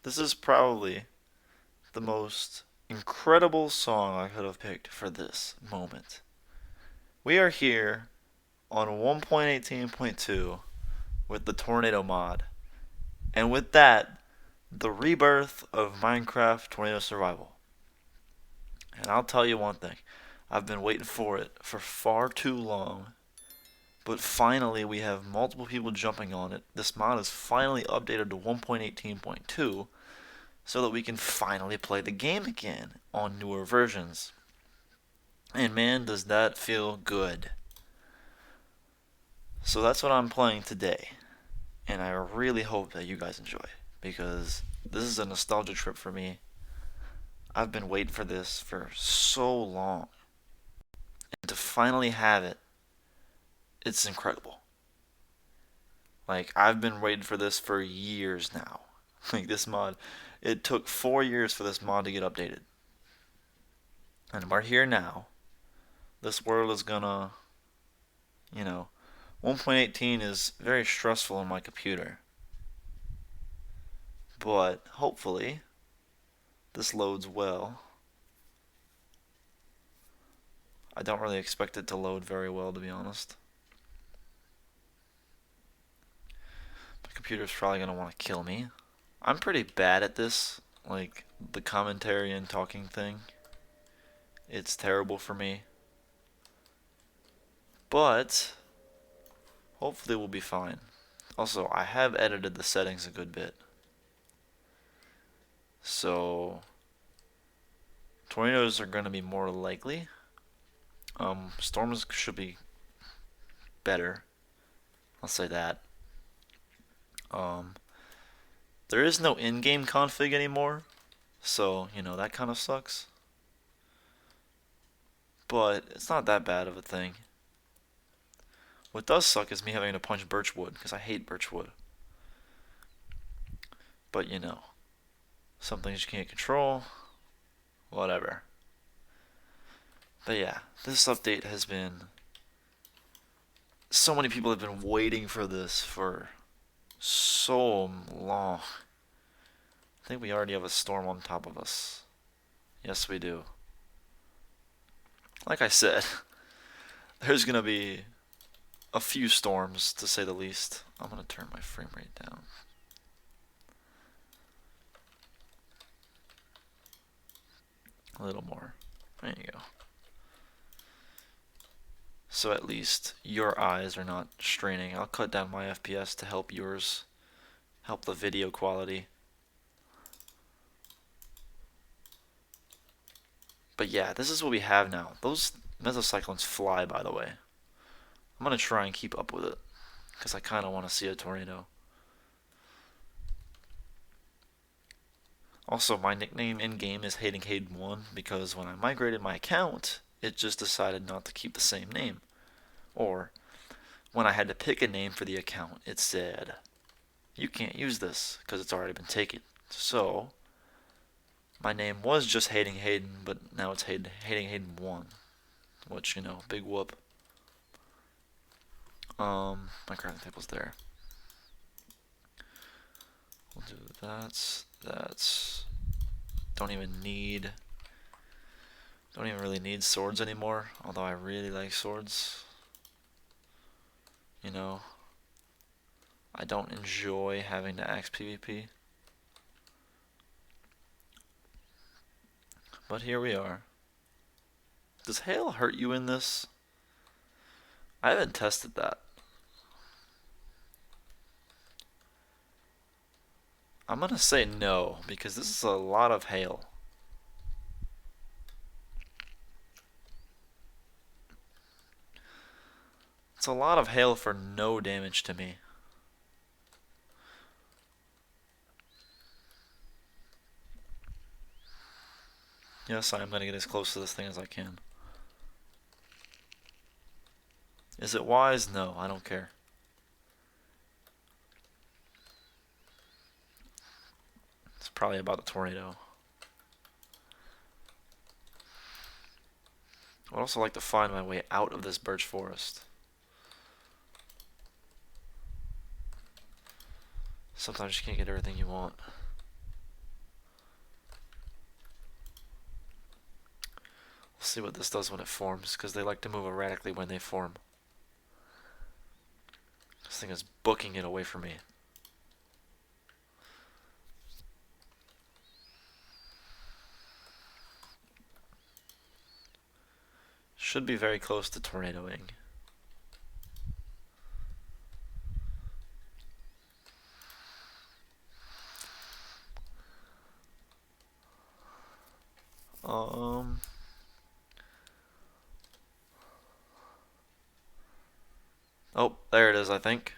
This is probably the most incredible song I could have picked for this moment. We are here on 1.18.2 with the Tornado mod, and with that, the rebirth of Minecraft Tornado Survival. And I'll tell you one thing, I've been waiting for it for far too long, but finally we have multiple people jumping on it. This mod is finally updated to 1.18.2 so that we can finally play the game again on newer versions. And man, does that feel good. So that's what I'm playing today. And I really hope that you guys enjoy, because this is a nostalgia trip for me. I've been waiting for this for so long. And to finally have it, it's incredible. Like, I've been waiting for this for years now. Like, this mod, it took 4 years for this mod to get updated. And we're here now. This world is gonna, you know, 1.18 is very stressful on my computer. But hopefully, this loads well. I don't really expect it to load very well, to be honest. My computer's probably gonna want to kill me. I'm pretty bad at this, like the commentary and talking thing. It's terrible for me. But hopefully we'll be fine. Also, I have edited the settings a good bit. So tornadoes are going to be more likely. Storms should be better. I'll say that. Um, there is no in-game config anymore, so that kind of sucks. But it's not that bad of a thing. What does suck is me having to punch birchwood, because I hate birchwood. But some things you can't control. Whatever. But yeah, this update has been... So many people have been waiting for this for so long. I think we already have a storm on top of us. Yes, we do. Like I said, there's gonna be a few storms, to say the least. I'm gonna turn my frame rate down. A little more. There you go. So at least your eyes are not straining. I'll cut down my FPS to help yours, help the video quality. But yeah, this is what we have now. Those mesocyclones fly, by the way. I'm gonna try and keep up with it, because I kind of want to see a tornado. Also, my nickname in-game is Hating Hayden 1 because when I migrated my account, it just decided not to keep the same name. Or, when I had to pick a name for the account, it said, you can't use this because it's already been taken. So, my name was just Hating Hayden, but now it's Hating Hayden 1. Which, big whoop. My crafting table's there. We'll do that. Don't even really need swords anymore, although I really like swords. I don't enjoy having to axe PvP. But here we are. Does hail hurt you in this? I haven't tested that. I'm gonna say no, because this is a lot of hail. It's a lot of hail for no damage to me. Yes, I'm gonna get as close to this thing as I can. Is it wise? No, I don't care. It's probably about a tornado. I would also like to find my way out of this birch forest. Sometimes you can't get everything you want. see what this does when it forms, because they like to move erratically when they form. This thing is booking it away from me. Should be very close to tornadoing. Oh, there it is, I think.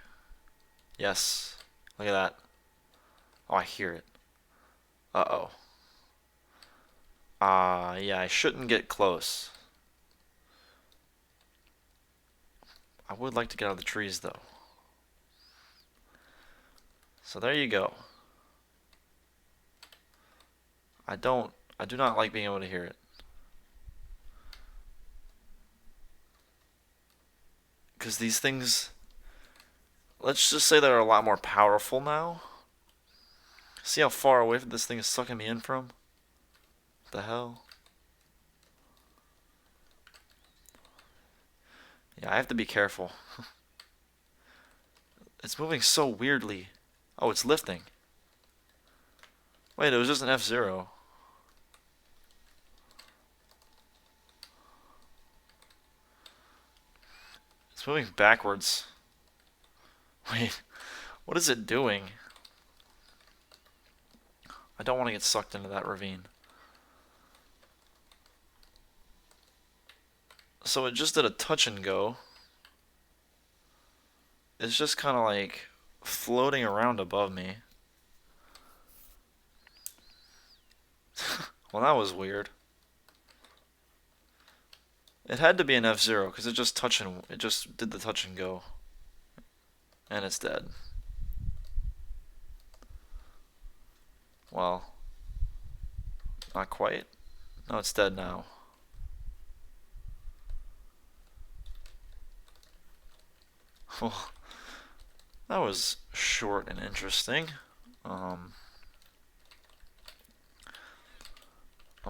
Yes. Look at that. Oh, I hear it. Uh-oh. Yeah, I shouldn't get close. I would like to get out of the trees, though. So there you go. I do not like being able to hear it. Because these things, let's just say they're a lot more powerful now. See how far away this thing is sucking me in from? What the hell? Yeah, I have to be careful. It's moving so weirdly. Oh, it's lifting. Wait, it was just an F-0. It's moving backwards. Wait, what is it doing? I don't want to get sucked into that ravine. So it just did a touch and go. It's just kind of like floating around above me. Well, that was weird. It had to be an F-0 because it just did the touch and go. And it's dead. Well, not quite. No, it's dead now. Well, that was short and interesting. I'm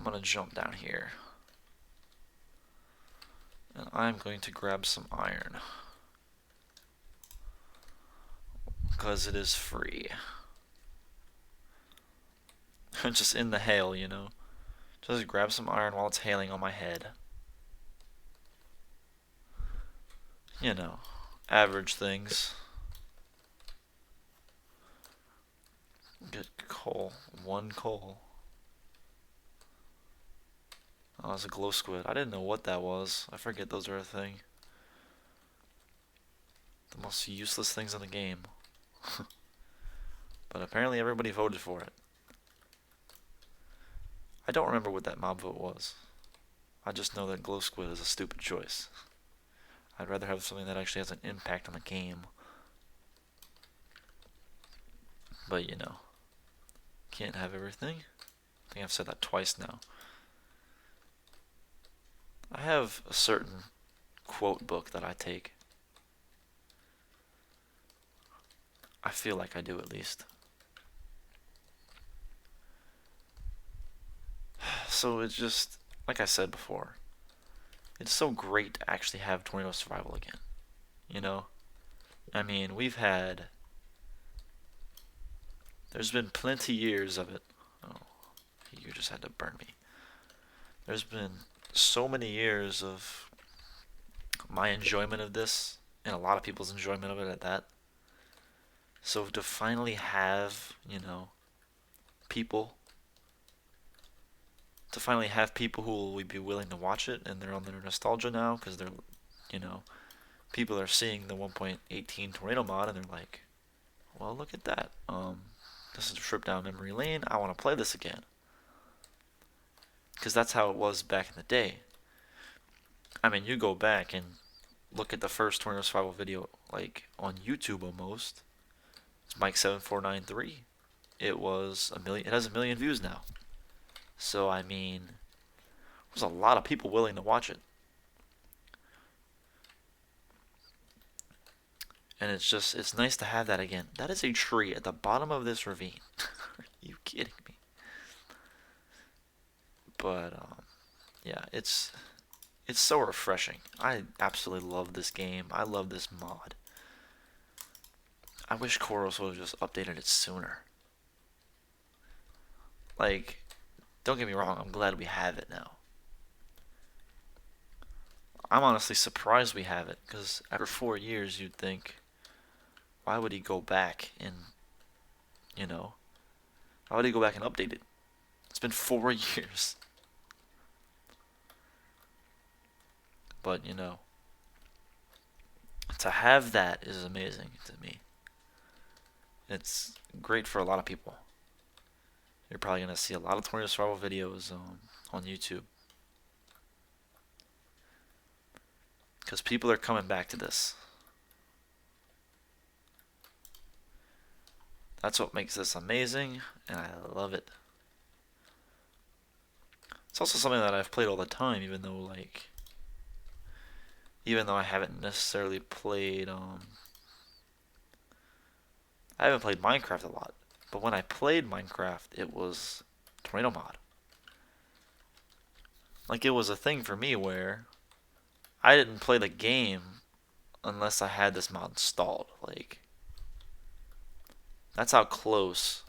gonna jump down here. And I'm going to grab some iron. Because it is free. Just in the hail, you know. Just grab some iron while it's hailing on my head. You know, average things. Get coal. 1 coal. Oh, it's a glow squid. I didn't know what that was. I forget those are a thing. The most useless things in the game. But apparently everybody voted for it. I don't remember what that mob vote was. I just know that glow squid is a stupid choice. I'd rather have something that actually has an impact on the game. But you know, can't have everything. I think I've said that twice now. I have a certain quote book that I take. I feel like I do, at least. So it's just, like I said before, it's so great to actually have tornado survival again. You know? I mean, there's been plenty years of it. Oh, you just had to burn me. There's been so many years of my enjoyment of this, and a lot of people's enjoyment of it at that. So to finally have, you know, people who will be willing to watch it, and they're on their nostalgia now, because they're, you know, people are seeing the 1.18 tornado mod, and they're like, well, look at that. This is a trip down memory lane. I want to play this again. Because that's how it was back in the day. I mean, you go back and look at the first tornado survival video, like on YouTube almost. It's Mike7493. It was a million. It has 1 million views now. So I mean, there's a lot of people willing to watch it. And it's nice to have that again. That is a tree at the bottom of this ravine. Are you kidding me? But yeah, it's It's so refreshing. I absolutely love this game. I love this mod. I wish Koros would have just updated it sooner. Like, don't get me wrong, I'm glad we have it now. I'm honestly surprised we have it, because after 4 years you'd think, why would he go back and, you know, why would he go back and update it? It's been 4 years. But, you know, to have that is amazing to me. It's great for a lot of people. You're probably going to see a lot of tornado survival videos on YouTube. Because people are coming back to this. That's what makes this amazing, and I love it. It's also something that I've played all the time, even though I haven't necessarily played, I haven't played Minecraft a lot. But when I played Minecraft, it was Tornado mod. Like, it was a thing for me where I didn't play the game unless I had this mod installed. Like, that's how close.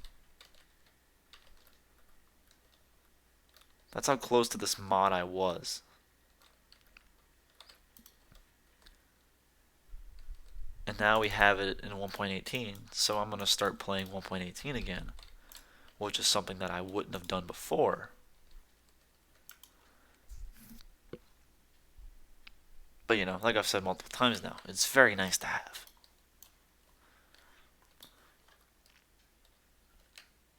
That's how close to this mod I was. And now we have it in 1.18, so I'm going to start playing 1.18 again, which is something that I wouldn't have done before. But, you know, like I've said multiple times now, it's very nice to have.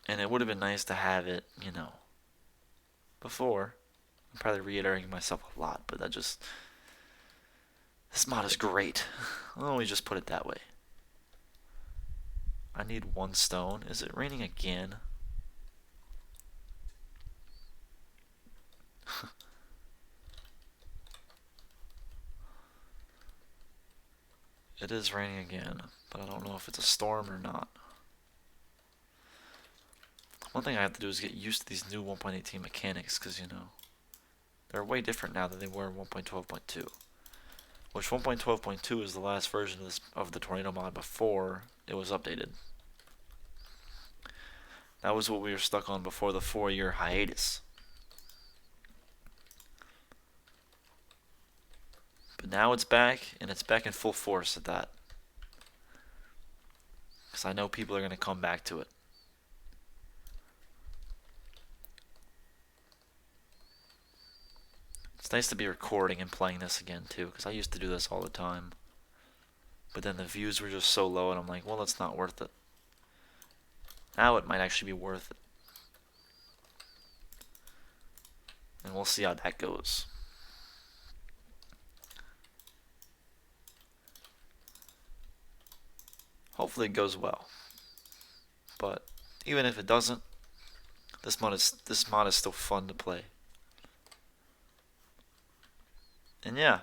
And it would have been nice to have it, you know, before. I'm probably reiterating myself a lot, but this mod is great. Let me just put it that way. I need 1 stone. Is it raining again? It is raining again, but I don't know if it's a storm or not. One thing I have to do is get used to these new 1.18 mechanics, because, you know, they're way different now than they were in 1.12.2. Which 1.12.2 is the last version of the Tornado mod before it was updated. That was what we were stuck on before the 4-year hiatus. But now it's back, and it's back in full force at that. Because I know people are going to come back to it. It's nice to be recording and playing this again too, because I used to do this all the time. But then the views were just so low, and I'm like, well, it's not worth it. Now it might actually be worth it. And we'll see how that goes. Hopefully it goes well. But even if it doesn't, this mod is still fun to play. And yeah,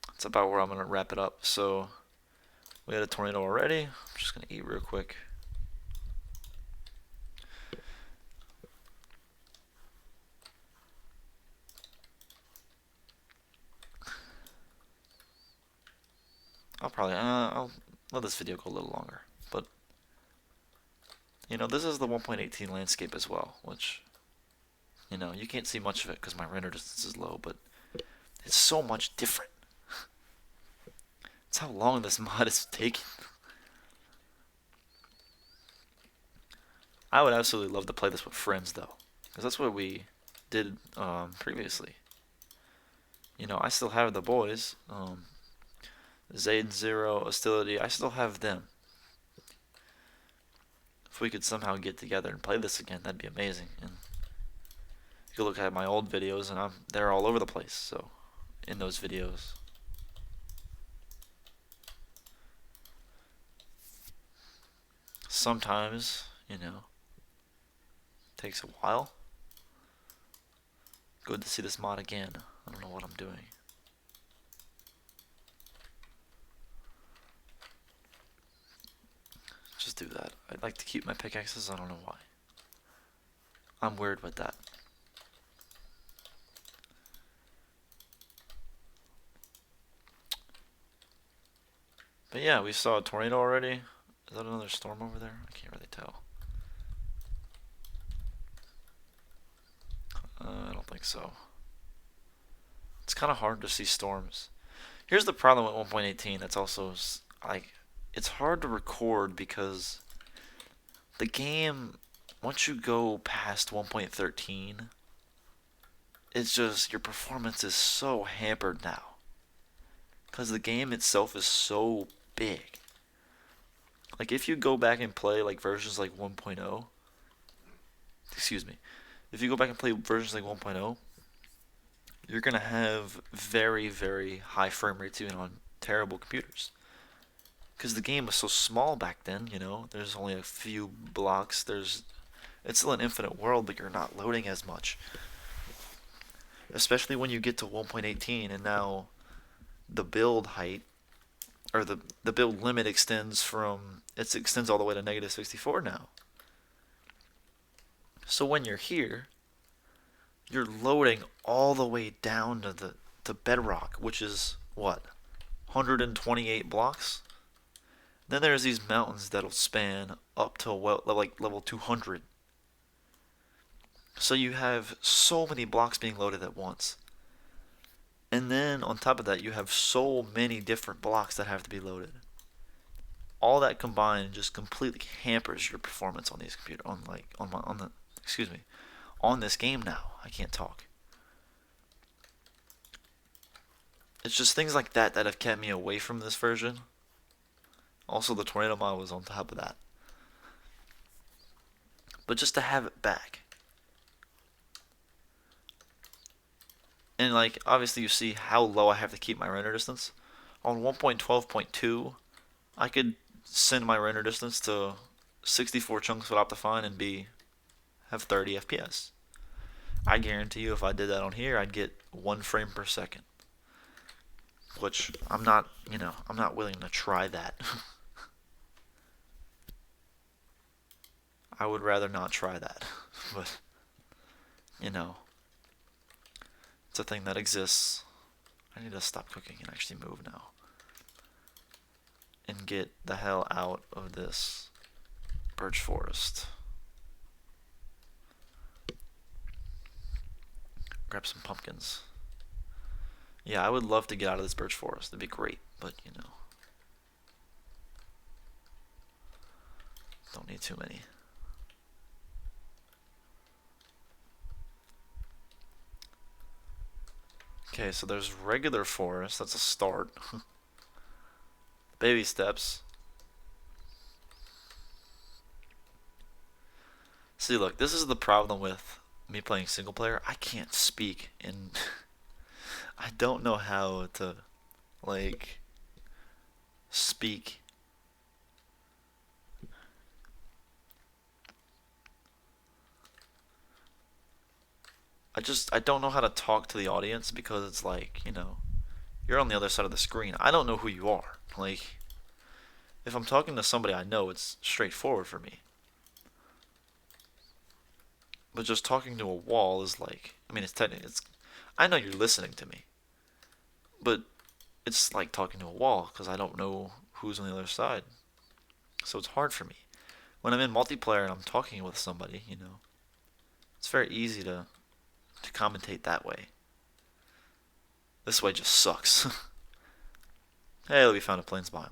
that's about where I'm gonna wrap it up. So we had a tornado already. I'm just gonna eat real quick. I'll let this video go a little longer. But you know, this is the 1.18 landscape as well, which, you know, you can't see much of it because my render distance is low, but it's so much different. It's how long this mod is taking. I would absolutely love to play this with friends, though, because that's what we did previously. You know, I still have the boys, Zayd, Zero, Hostility. I still have them. If we could somehow get together and play this again, that'd be amazing. And you can look at my old videos, and they're all over the place. So, in those videos. Sometimes, you know, it takes a while. Good to see this mod again. I don't know what I'm doing. Just do that. I'd like to keep my pickaxes. I don't know why. I'm weird with that. But yeah, we saw a tornado already. Is that another storm over there? I can't really tell. I don't think so. It's kind of hard to see storms. Here's the problem with 1.18. That's also like it's hard to record because the game, once you go past 1.13, it's just your performance is so hampered now because the game itself is so big. Like if you go back and play like versions like 1.0, excuse me, if you go back and play versions like 1.0, you're gonna have very, very high frame rates even on terrible computers. Because the game was so small back then, you know, there's only a few blocks. It's still an infinite world, but you're not loading as much. Especially when you get to 1.18, and now the build height or the build limit extends all the way to negative 64 now. So when you're here, you're loading all the way down to the to bedrock, which is what 128 blocks. Then there's these mountains that'll span up to like level 200. So you have so many blocks being loaded at once. And then on top of that, you have so many different blocks that have to be loaded. All that combined just completely hampers your performance on these computer on the excuse me on this game now. I can't talk. It's just things like that that have kept me away from this version. Also, the tornado mod was on top of that. But just to have it back, and like obviously you see how low I have to keep my render distance. On 1.12.2, I could send my render distance to 64 chunks with Optifine and have 30 FPS. I guarantee you if I did that on here, I'd get 1 frame per second. Which I'm not willing to try that. I would rather not try that. But, you know, it's a thing that exists. I need to stop cooking and actually move now. And get the hell out of this birch forest. Grab some pumpkins. Yeah, I would love to get out of this birch forest. That'd be great, but you know. Don't need too many. Okay, so there's regular forest. That's a start. Baby steps. See, look, this is the problem with me playing single player. I can't speak, and I don't know how to, like, speak. I don't know how to talk to the audience because it's like, you know, you're on the other side of the screen. I don't know who you are. Like, if I'm talking to somebody I know, it's straightforward for me. But just talking to a wall is like, I mean, I know you're listening to me, but it's like talking to a wall because I don't know who's on the other side. So it's hard for me. When I'm in multiplayer and I'm talking with somebody, you know, it's very easy to commentate that way. This way just sucks. Hey, we found a plains biome.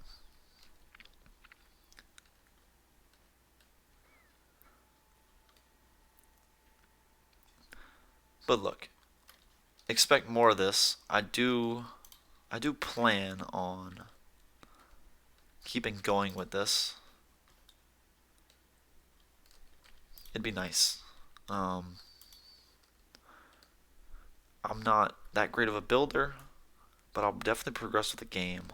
But look, expect more of this. I do plan on keeping going with this. It'd be nice. I'm not that great of a builder, but I'll definitely progress with the game.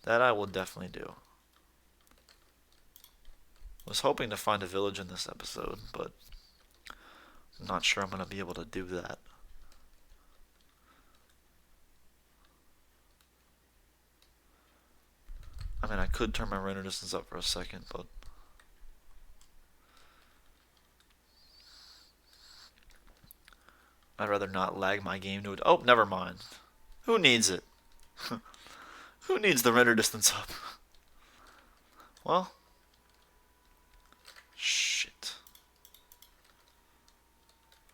That I will definitely do. Was hoping to find a village in this episode, but I'm not sure I'm going to be able to do that. I mean, I could turn my render distance up for a second, but I'd rather not lag my game to it. Oh, never mind. Who needs it? Who needs the render distance up? Well, shit.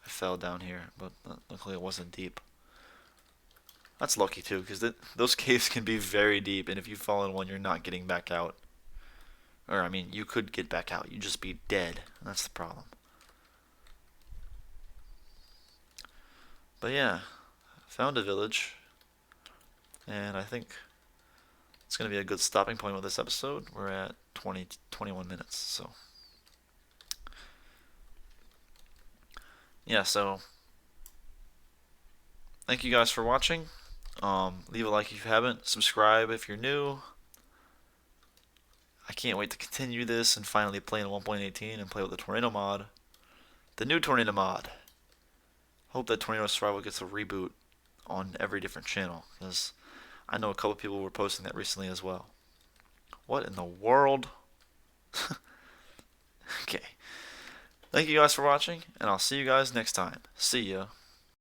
I fell down here, but luckily it wasn't deep. That's lucky too, because those caves can be very deep, and if you fall in one, you're not getting back out. Or, I mean, you could get back out, you'd just be dead. That's the problem. But yeah, found a village, and I think it's going to be a good stopping point with this episode. We're at 21 minutes, so. Yeah, so thank you guys for watching. Leave a like if you haven't. Subscribe if you're new. I can't wait to continue this and finally play in 1.18 and play with the Tornado mod. The new Tornado mod. Hope that Tornado Survival gets a reboot on every different channel, because I know a couple people were posting that recently as well. What in the world? Okay. Thank you guys for watching, and I'll see you guys next time. See ya.